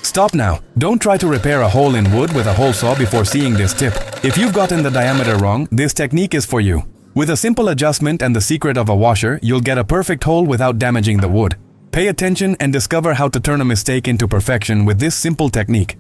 Stop now. Don't try to repair a hole in wood with a hole saw before seeing this tip. If you've gotten the diameter wrong, this technique is for you. With a simple adjustment and the secret of a washer, you'll get a perfect hole without damaging the wood. Pay attention and discover how to turn a mistake into perfection with this simple technique.